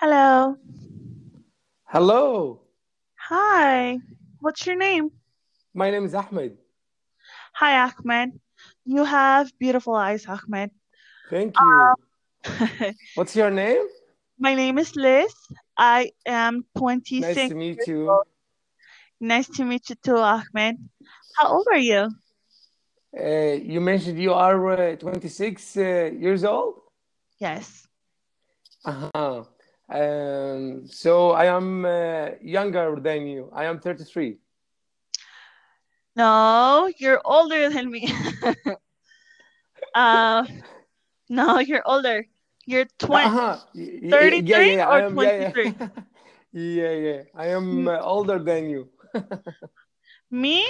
Hello. Hello, Hi. What's your name? my name is Ahmed. Hi, Ahmed. You have beautiful eyes, Ahmed. Thank you. What's your name? My name is Liz. I am Nice 26 to meet years you. old. Nice to meet you too, Ahmed. How old are you? You mentioned you are 26 years old? Yes. Uh-huh. So I am younger than you. I am 33. No, you're older than me. uh, no, you're older. You're 20, Uh-huh. 33 Yeah. I or am, yeah, 23? yeah. Yeah. I am M- older than you. Me,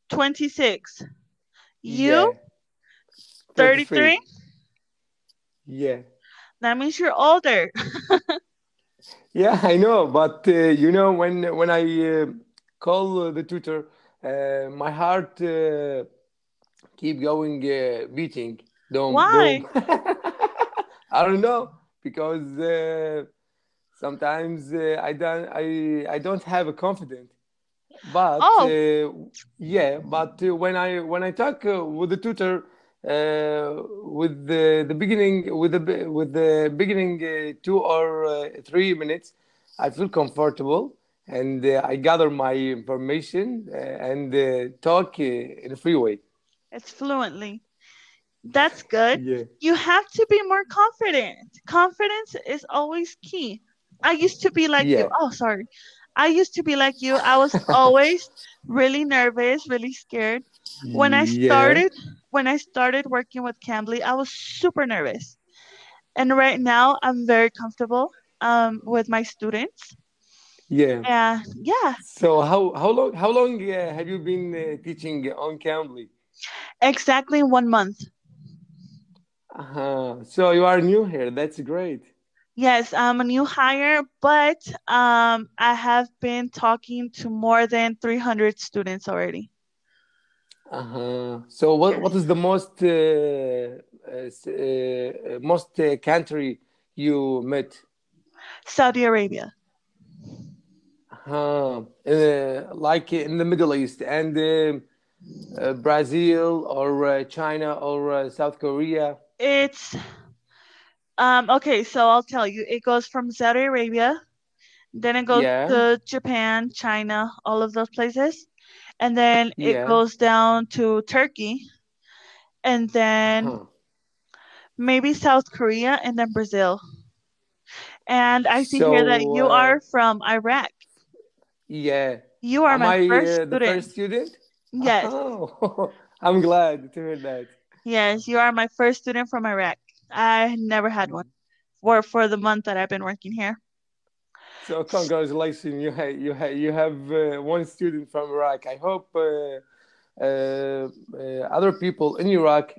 26. You, Yeah, 33. 33? Yeah. That means you're older. Yeah, I know, but when I call the tutor, my heart keep going beating. Dom, Why? dom. I don't know because sometimes I don't have a confidence. But Oh, yeah, but when I talk with the tutor, with the beginning with the beginning 2 or 3 minutes, I feel comfortable and I gather my information and talk in a free way. it's fluently. That's good. Yeah, You have to be more confident. Confidence is always key. I used to be like you. yeah, Oh, sorry. I used to be like you. I was always really nervous, really scared. When I yeah, started when I started working with Cambly, I was super nervous. And right now I'm very comfortable with my students. yeah. Yeah, So how long have you been teaching on Cambly? exactly 1 month. So you are new here. That's great. Yes, I'm a new hire, but I have been talking to more than 300 students already. So what Yes. is the most country you met? Saudi Arabia. Like in the Middle East and Brazil or China or South Korea? It's okay, so I'll tell you. It goes from Saudi Arabia, then it goes Yeah, to Japan, China, all of those places. And then it yeah. goes down to Turkey, and then Huh. maybe South Korea, and then Brazil. And I see here that So you are from Iraq. yeah, You are am my I first the student. first student? Yes. Oh, I'm glad to hear that. Yes, you are my first student from Iraq. I never had one for the month that I've been working here. So congratulations, you have one student from Iraq. I hope other people in Iraq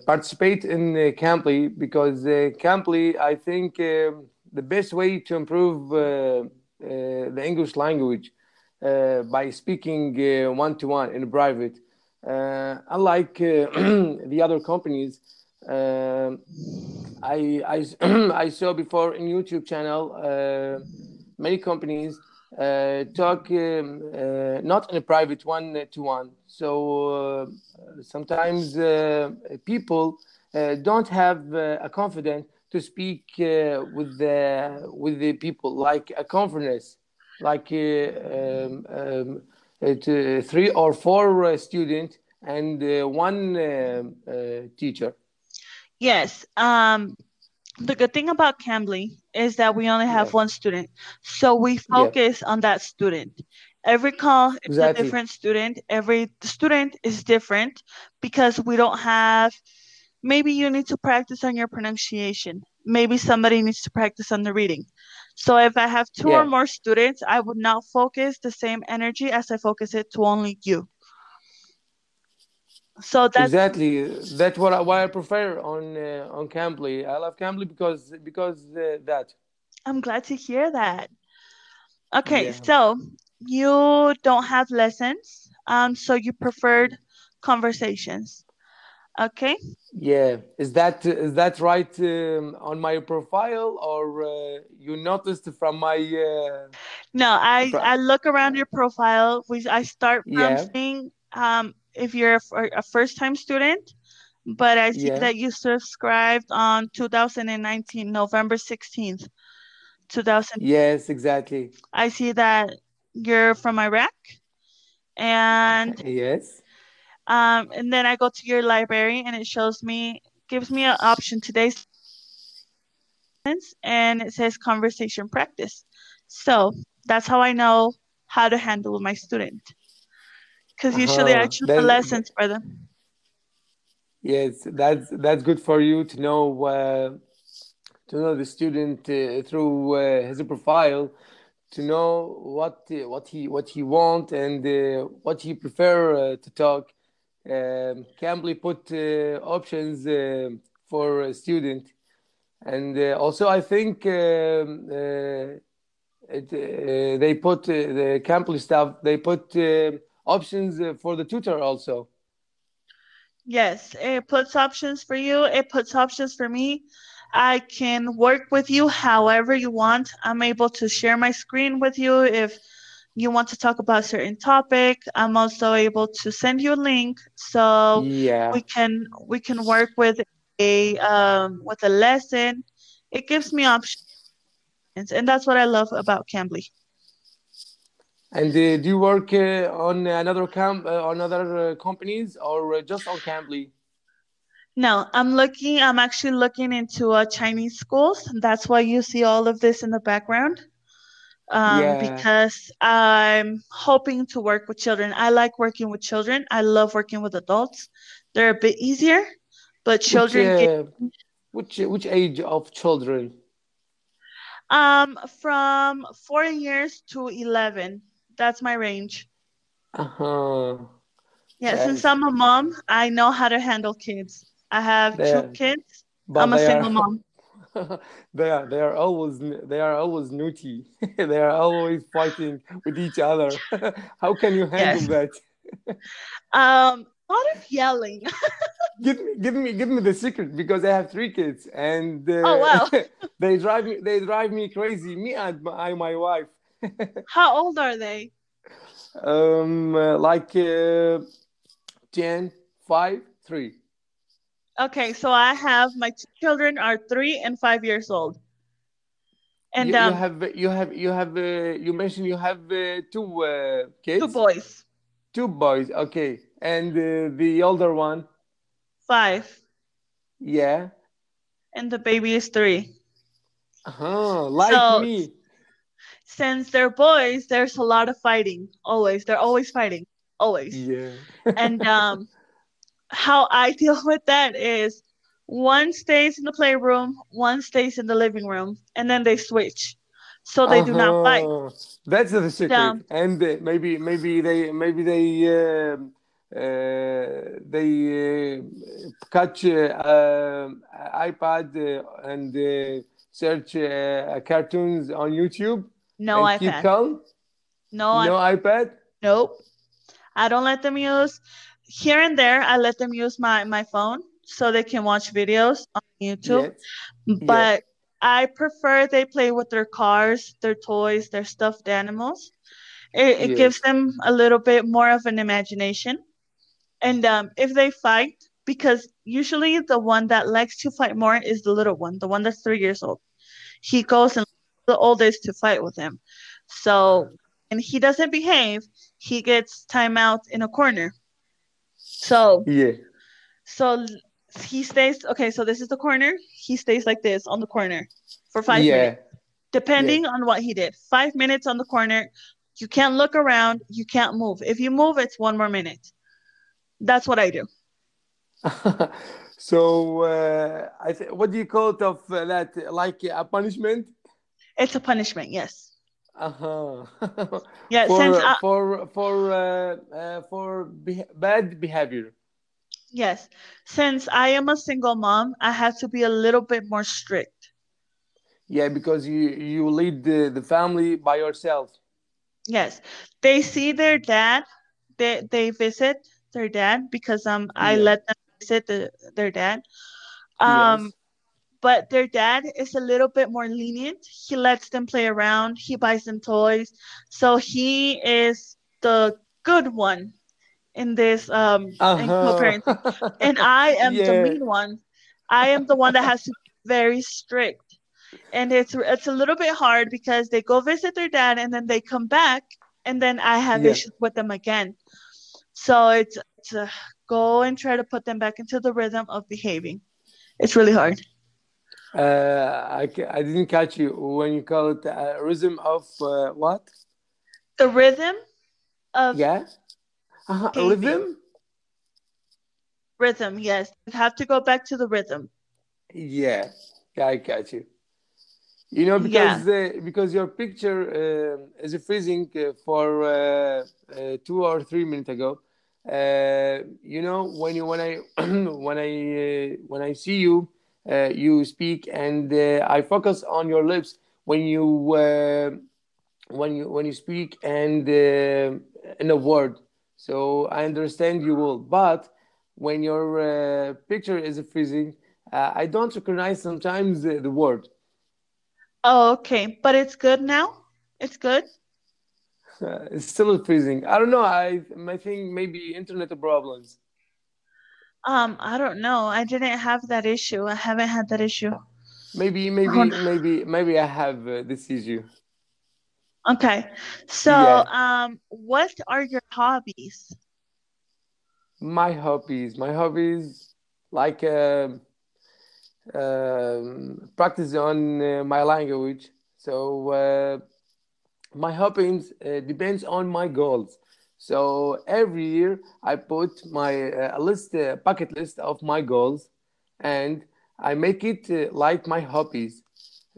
participate in Cambly because Cambly, I think, the best way to improve the English language by speaking one to one in private. Unlike the other companies, um I saw before in YouTube channel many companies talk not in a private one to one. So sometimes people don't have a confidence to speak with the people like a confidence like to 3 or 4 students and one teacher. Yes. The good thing about Cambly is that we only have Yeah, one student, so we yeah, focus on that student. Every call is a exactly. different student. Every student is different because we don't have. Maybe you need to practice on your pronunciation. Maybe somebody needs to practice on the reading. So if I have two or Yeah, more students, I would not focus the same energy as I focus it to only you. So that's exactly. That's why I prefer on Cambly. I love Cambly because that. I'm glad to hear that. Okay, Yeah, so you don't have lessons, so you preferred conversations. Okay. Yeah, is that right on my profile, or you noticed from my No, I look around your profile. I start from yeah, seeing if you're a first time student, but I see yeah, that you subscribed on 2019, November 16th, 2000. yes, exactly. I see that you're from Iraq, and Yes. then I go to your library and it gives me an option today's and it says conversation practice. So that's how I know how to handle my student. Because usually I Uh-huh. choose the lessons for them. Yes, that's good for you to know the student through his profile, to know what he want and what he prefer to talk. Cambly put options for a student, and also I think they put the Cambly staff. They put options for the tutor also. Yes, it puts options for you. It puts options for me. I can work with you however you want. I'm able to share my screen with you if you want to talk about a certain topic. I'm also able to send you a link so Yeah. we can work with a lesson. It gives me options, and that's what I love about Cambly. And do you work on other companies, or just on Cambly? No, I'm actually looking into Chinese schools. That's why you see all of this in the background. Yeah. Because I'm hoping to work with children. I like working with children. I love working with adults. They're a bit easier, but Which children get which age of children? from 4 years to 11. That's my range. Uh-huh. Yeah, since Yes. I'm a mom, I know how to handle kids. I have two They kids. but I'm a they are single mom. they are always naughty. They are always fighting with each other. How can you handle Yes. that? A lot of yelling. Give me the secret, because I have three kids, and Oh wow. they drive me crazy. Me and my wife. How old are they? Like 10, 5, 3. Okay, so I have my two children are 3 and 5 years old. And You mentioned you have two two kids, boys, two boys. Okay, and the older one, 5, yeah, and the baby is 3. like So me. since they're boys, there's a lot of fighting. Always, they're always fighting, always. Yeah. And how I deal with that is one stays in the playroom, one stays in the living room, and then they switch, so they do not fight. Uh-huh. That's the secret. Um, And they catch iPad and search cartoons on YouTube no and keep iPad, calm. no No iPad, iPad. nope. I don't let them use here and there. I let them use my phone so they can watch videos on YouTube. Yes. Yeah. But I prefer they play with their cars, their toys, their stuffed animals. It gives Yes. them a little bit more of an imagination. And if they fight, because usually the one that likes to fight more is the little one, the one that's 3 years old. He goes and the oldest to fight with him. So, and he doesn't behave, he gets time out in a corner. So, Yeah. so he stays, okay, so this is the corner. He stays like this on the corner for 5 minutes, Yeah. Yeah. depending on what he did. 5 minutes on the corner. You can't look around. You can't move. If you move, it's 1 more minute. That's what I do. So, what do you call it of that? Like a punishment? It's a punishment, yes. Uh-huh. Yeah, since bad behavior. yes, since I am a single mom, I have to be a little bit more strict. Yeah, because you lead the family by yourself. Yes, they see their dad. They visit their dad because I Yeah. let them. visit their dad. Yes. But their dad is a little bit more lenient. He lets them play around. He buys them toys. So he is the good one in this in Uh-huh. co-parenting. And I am the Yeah. mean one. I am the one that has to be very strict. And it's a little bit hard because they go visit their dad and then they come back and then I have Yeah. issues with them again. So it's go and try to put them back into the rhythm of behaving. It's really hard. I didn't catch you when you call it rhythm of what? The rhythm of Yeah. behaving. Rhythm. Rhythm, yes. You have to go back to the rhythm. Yeah. Yeah, I catch you. Yeah. Because your picture is freezing for 2 or 3 minutes ago. When I see you, you speak, and I focus on your lips when you speak and in a word. So I understand you will, but when your picture is freezing, I don't recognize sometimes the word. Oh, okay. But it's good now? It's good? It's still freezing. I don't know. I think maybe internet problems. I don't know. I didn't have that issue. I haven't had that issue. Oh, Maybe I have this issue. okay. So, Yeah, what are your hobbies? my hobbies, like practice on my language. So my hobbies depends on my goals. So every year I put my bucket list of my goals, and I make it like my hobbies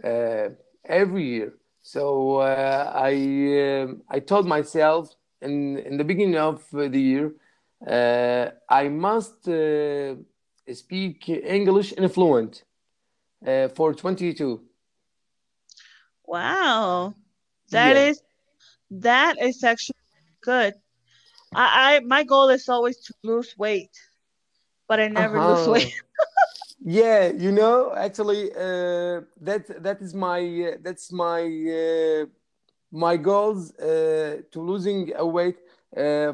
uh, every year. So I told myself in the beginning of the year I must speak English in fluent for 22. Wow. That Yeah. is that is actually good. My goal is always to lose weight, but I never lose weight. Uh-huh. Yeah, actually, that's my goals to losing a weight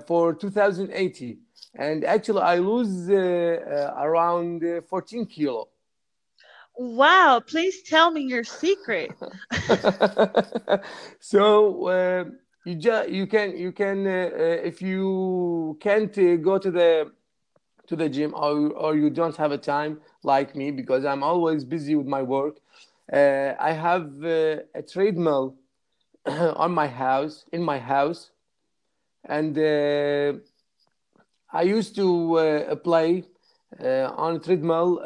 for 2080, and actually I lose around 14 kilo. Wow, please tell me your secret. So if you can't go to the gym, or you don't have a time like me because I'm always busy with my work. I have a treadmill on my house in my house, and I used to play on a treadmill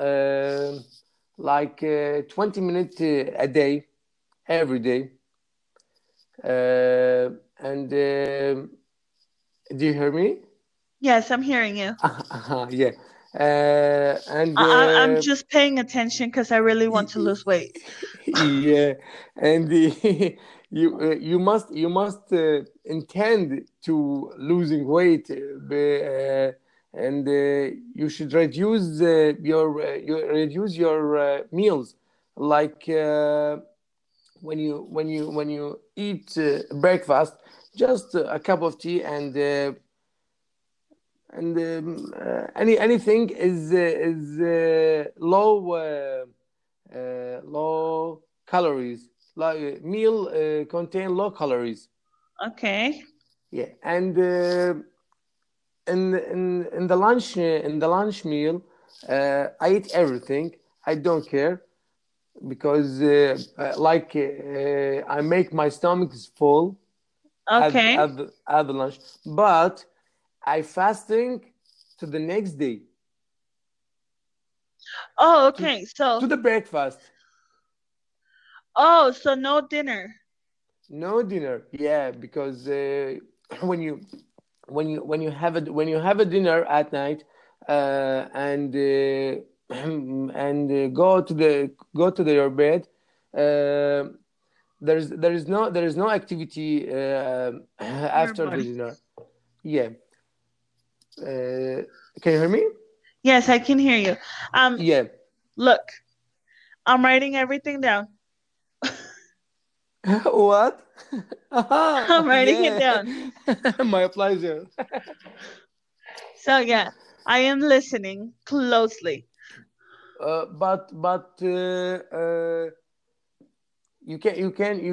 like 20 minutes a day, every day. And Do you hear me? Yes, I'm hearing you. Yeah. And I'm just paying attention because I really want to lose weight. Yeah, and you must intend to losing weight, and you should reduce your meals, like when you eat breakfast, just a cup of tea, and anything is low calories. Like meal contain low calories. Okay. Yeah, and in the lunch meal, I eat everything. I don't care because I make my stomach is full Okay. at the lunch, but I fasting to the next day, Oh, to okay. So, to the breakfast. oh, so no dinner. No dinner. Yeah, because when you when you have a dinner at night, and your bed, uh, there is no activity Your after the body. dinner. Yeah. Can you hear me? Yes, I can hear you. Yeah. Look, I'm writing everything down. What? I'm writing it Yeah. down. My pleasure. So yeah, I am listening closely. But you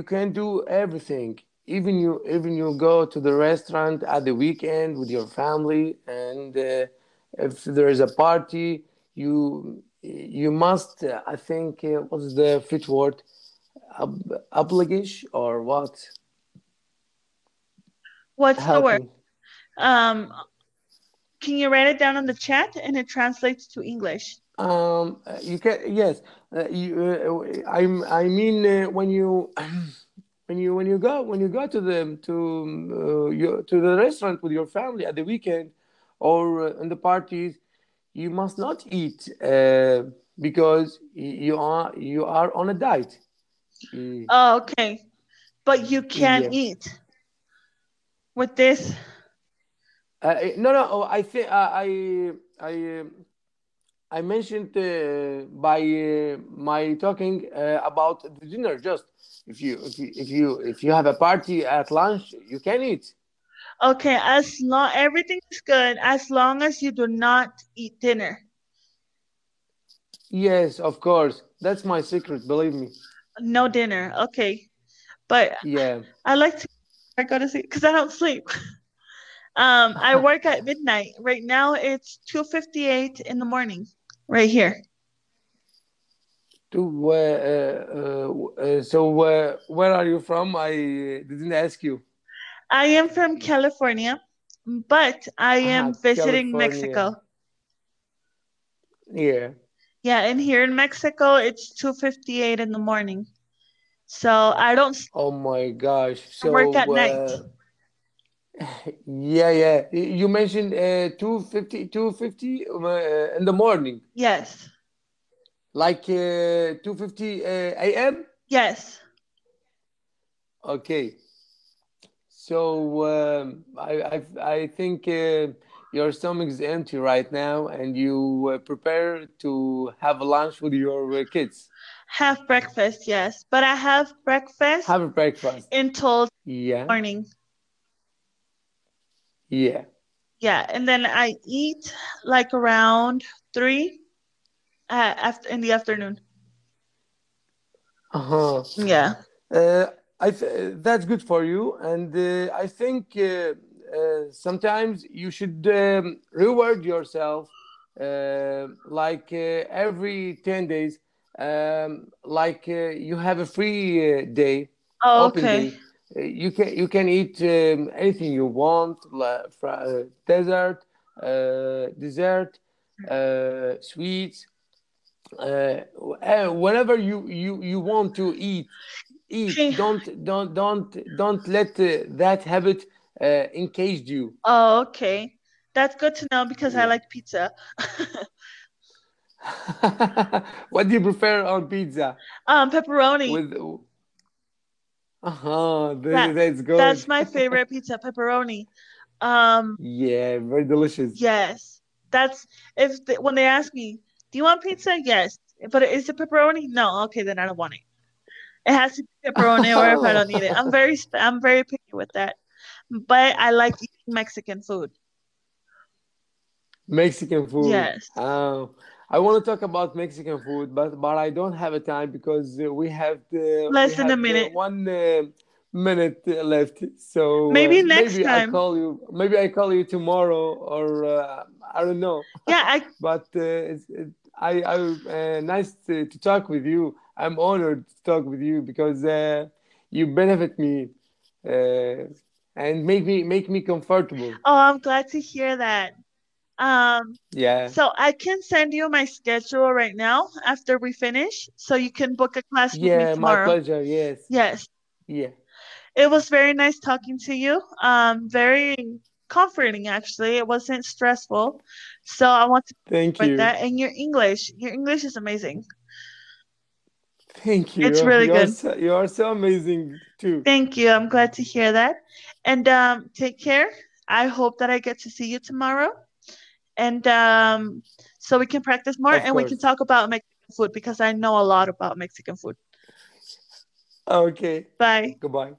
can do everything. Even you go to the restaurant at the weekend with your family, and if there is a party, you must. I think what's the fit word? Obligation or what? What's the Help word? me. Um, can you write it down in the chat and it translates to English? You can, yes. I mean when you when you go to the restaurant with your family at the weekend or in the parties, you must not eat because you are on a diet. Uh, Oh, okay. But you can Yeah. eat with this. No, no. Oh, I think I mentioned by my talking about the dinner. Just if you have a party at lunch, you can eat. Okay, as long everything is good as long as you do not eat dinner. Yes, of course. That's my secret. Believe me. No dinner. Okay. But Yeah. I like to I go to sleep because I don't sleep. I work at midnight. Right now it's 2:58 in the morning. Right here. So where are you from? I didn't ask you. I am from California, but I am visiting California. Mexico. Yeah. Yeah, and here in Mexico it's 2:58 in the morning. So I don't Oh my gosh. work at So night. yeah, yeah. You mentioned 2:50 in the morning, Yes. like 2:50 a.m. Yes. Okay. So I think your stomach is empty right now, and you prepare to have lunch with your kids. Have breakfast, yes. But I have breakfast Have a breakfast. until Yeah, morning. yeah. Yeah, and then I eat like around 3 after in the afternoon. Uh-huh. Yeah. Uh, that's good for you, and I think sometimes you should reward yourself, like every 10 days, like you have a free day, Oh, open okay. day. You can eat anything you want, like dessert, sweets, whenever you want to eat. Okay. Don't let that habit engage you. Oh, okay. That's good to know because I Yeah. like pizza. What do you prefer on pizza? Pepperoni. With uh-huh, Yeah, that's that's good. my favorite pizza, pepperoni. Um, Yeah, very delicious. yes. That's when they ask me, "Do you want pizza?" Yes. But is it pepperoni? No. Okay, then I don't want it. It has to be pepperoni or if I don't need it. I'm very picky with that. But I like eating Mexican food. Mexican food. Yes. I want to talk about Mexican food, but I don't have a time because we Less than a have minute. 1 minute left. So Maybe next maybe I time. call you. Maybe I call you tomorrow, or I don't know. Yeah, I But I nice to talk with you. I'm honored to talk with you because you benefit me and make me comfortable. oh, I'm glad to hear that. Um, Yeah. so I can send you my schedule right now after we finish, so you can book a class with me Yeah, my tomorrow. pleasure. Yes. Yes, Yeah. it was very nice talking to you. Very comforting actually. It wasn't stressful. So I want to Thank support you. that. And your English is amazing. Thank It's you. really You're good. so, you're so amazing too. Thank you. I'm glad to hear that. And take care. I hope that I get to see you tomorrow. And so we can practice more Of and we can course. talk about Mexican food because I know a lot about Mexican food. Okay. Bye. Goodbye.